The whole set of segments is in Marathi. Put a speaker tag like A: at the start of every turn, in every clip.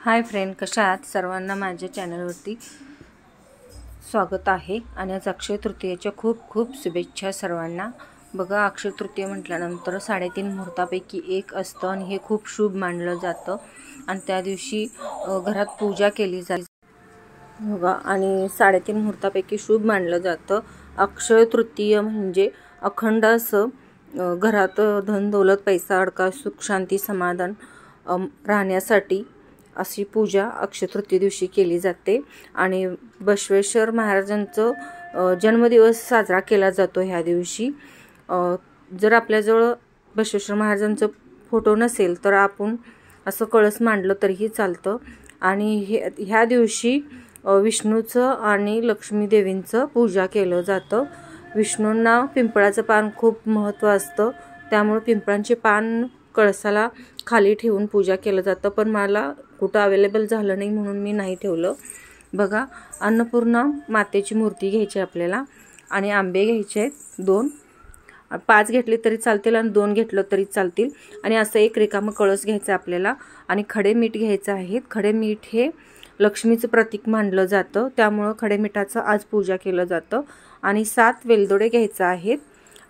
A: हाय फ्रेंड, कशा आहात? सर्वांना माझ्या चॅनलवरती स्वागत आहे आणि आज अक्षय तृतीयेच्या खूप खूप शुभेच्छा सर्वांना। बघा, अक्षय तृतीय म्हटल्यानंतर 3.5 मुहूर्तापैकी एक असतं आणि हे खूप शुभ मानलं जातं आणि त्या दिवशी घरात पूजा केली जाते। बघा, आणि 3.5 मुहूर्तापैकी शुभ मानलं जातं। अक्षय तृतीय म्हणजे अखंड असं घरात धन दौलत पैसा अडका सुख शांती समाधान राहण्यासाठी अशी पूजा अक्षय तृतीय दिवशी केली जाते। आणि बसवेश्वर महाराजांचं जन्मदिवस साजरा केला जातो ह्या दिवशी। जर आपल्याजवळ बसवेश्वर महाराजांचं फोटो नसेल तर आपण असं कळस मांडलं तरीही चालतं। आणि ह्या दिवशी विष्णूचं आणि लक्ष्मी देवींचं पूजा केलं जातं। विष्णूंना पिंपळाचं पान खूप महत्त्व असतं, त्यामुळे पिंपळांचे पान कळसाला खाली ठेवून पूजा केलं जातं, पण मला कुठं अवेलेबल झालं नाही म्हणून मी नाही ठेवलं। बघा, अन्नपूर्णा मातेची मूर्ती घ्यायची आपल्याला आणि आंबे घ्यायचे आहेत 2, 5 घेतले तरी चालतील आणि 2 घेतलं तरी चालतील। आणि असं एक रिकामं कळस घ्यायचं आपल्याला आणि खडे मीठ घ्यायचं आहे। खडे मीठ हे लक्ष्मीचं प्रतीक मानलं जातं, त्यामुळं खडे मिठाचं आज पूजा केलं जातं। आणि 7 वेलदोडे घ्यायचे आहेत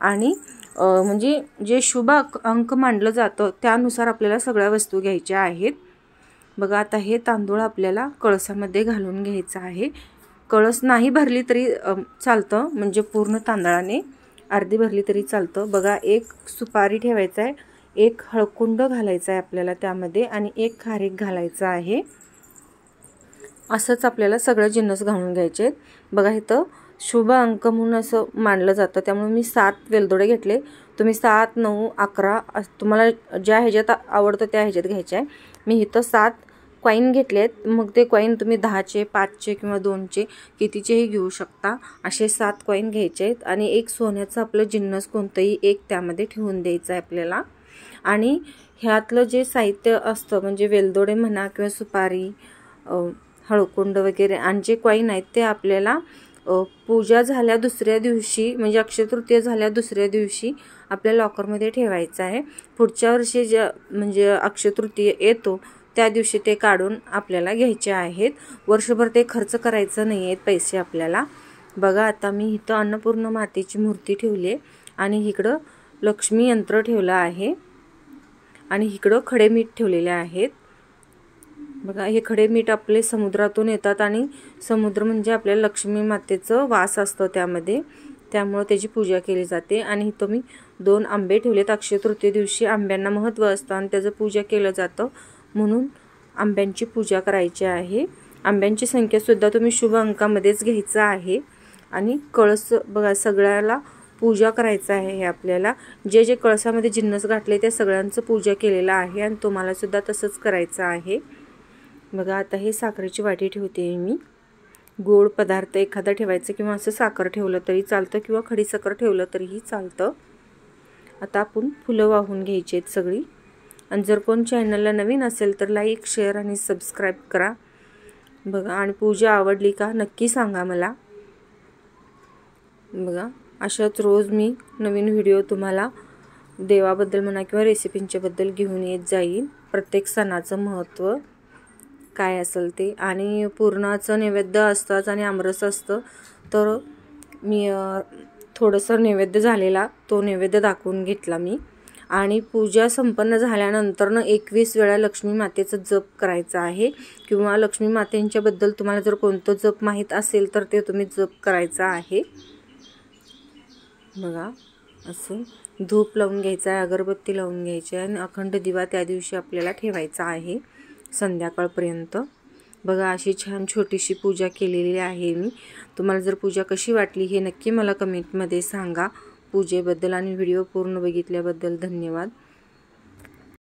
A: आणि म्हणजे जे शुभ अंक मानलं जातं त्यानुसार आपल्याला सगळ्या वस्तू घ्यायच्या आहेत। बघा, आता हे तांदूळ आपल्याला कळसामध्ये घालून घ्यायचं आहे। कळस नाही भरली तरी चालतं, म्हणजे पूर्ण तांदळाने अर्धी भरली तरी चालतं। बघा, एक सुपारी ठेवायचा आहे, एक हळकुंड घालायचा आहे आपल्याला त्यामध्ये आणि एक खारीक घालायचा आहे। असंच आपल्याला सगळे जिन्नस घालून घ्यायचे। बघा, इथं शुभ अंक म्हणून असं मानलं जातं, त्यामुळे मी 7 वेलदोडे घेतले। तुम्ही 7, 9, 11 तुम्हाला ज्या ह्याच्यात आवडतं त्या ह्याच्यात घ्यायचे आहे। मी इथं 7 कॉईन घेतले आहेत, मग ते कॉईन तुम्ही 10चे 5चे किंवा 2चे कितीचेही घेऊ शकता। असे 7 कॉईन घ्यायचे आहेत आणि एक सोन्याचं आपलं जिन्नस कोणतंही एक त्यामध्ये ठेवून द्यायचं आहे आपल्याला। आणि ह्यातलं जे साहित्य असतं म्हणजे वेलदोडे म्हणा किंवा सुपारी हळकुंड वगैरे आणि जे कॉईन आहेत ते आपल्याला पूजा झाल्या दुसऱ्या दिवशी म्हणजे अक्षय तृतीय झाल्या दुसऱ्या दिवशी आपल्या लॉकरमध्ये ठेवायचं आहे। पुढच्या वर्षी म्हणजे अक्षय तृतीय येतो त्या दिवशी ते काढून आपल्याला घ्यायचे आहेत। वर्षभर ते खर्च करायचं नाही आहेत पैसे आपल्याला। बघा, आता मी इथं अन्नपूर्णा मातेची मूर्ती ठेवली आहे आणि इकडं लक्ष्मी यंत्र ठेवलं आहे आणि इकडं खडे मीठ ठेवलेले आहेत। बघा, हे खडे मीठ आपले समुद्रातून येतात आणि समुद्र म्हणजे आपल्या लक्ष्मी मातेचं वास असतं त्यामध्ये, त्यामुळे त्याची पूजा केली जाते। आणि इथं मी 2 आंबे ठेवलेत। अक्षय तृतीय दिवशी आंब्यांना महत्त्व असतं आणि त्याचं पूजा केलं जातं, म्हणून आंब्यांची पूजा करायची आहे। आंब्यांची संख्यासुद्धा तुम्ही शुभ अंकामध्येच घ्यायचं आहे। आणि कळस बघा, सगळ्याला पूजा करायचं आहे हे आपल्याला। जे जे कळसामध्ये जिन्नस गाठले त्या सगळ्यांचं पूजा केलेलं आहे आणि तुम्हाला सुद्धा तसंच करायचं आहे। बघा, आता हे साखरेची वाटी ठेवते मी। गोड पदार्थ एखादा ठेवायचं किंवा असं साखर ठेवलं तरी चालतं किंवा खडी साखर ठेवलं तरीही चालतं। आता आपण फुलं वाहून घ्यायची आहेत सगळी। आणि जर कोण चॅनलला नवीन असेल तर लाईक शेअर आणि सबस्क्राईब करा। बघा, आणि पूजा आवडली का नक्की सांगा मला। बघा, अशाच रोज मी नवीन व्हिडिओ तुम्हाला देवाबद्दल म्हणा किंवा रेसिपींच्याबद्दल घेऊन येत जाईल। प्रत्येक सणाचं महत्त्व काय असेल ते, आणि पूर्णाचं नैवेद्य असतंच आणि आमरस असतं, तर मी थोडंसं नैवेद्य झालेला तो नैवेद्य दाखवून घेतला मी। आणि पूजा संपन्न झाल्यानंतर 21 वेळा लक्ष्मी मातेचं जप करायचं आहे किंवा लक्ष्मी मातेंच्याबद्दल तुम्हाला जर कोणतं जप माहीत असेल तर ते तुम्ही जप करायचं आहे। बघा, असं धूप लावून घ्यायचा आहे, अगरबत्ती लावून घ्यायची आहे आणि अखंड दिवा त्या दिवशी आपल्याला ठेवायचा आहे संध्याकाळपर्यंत। बघा, अशी छान छोटीशी पूजा केलेली आहे मी। तुम्हाला जर पूजा कशी वाटली हे नक्की मला कमेंटमध्ये सांगा पूजेबद्दल। आणि व्हिडिओ पूर्ण बघितल्याबद्दल धन्यवाद।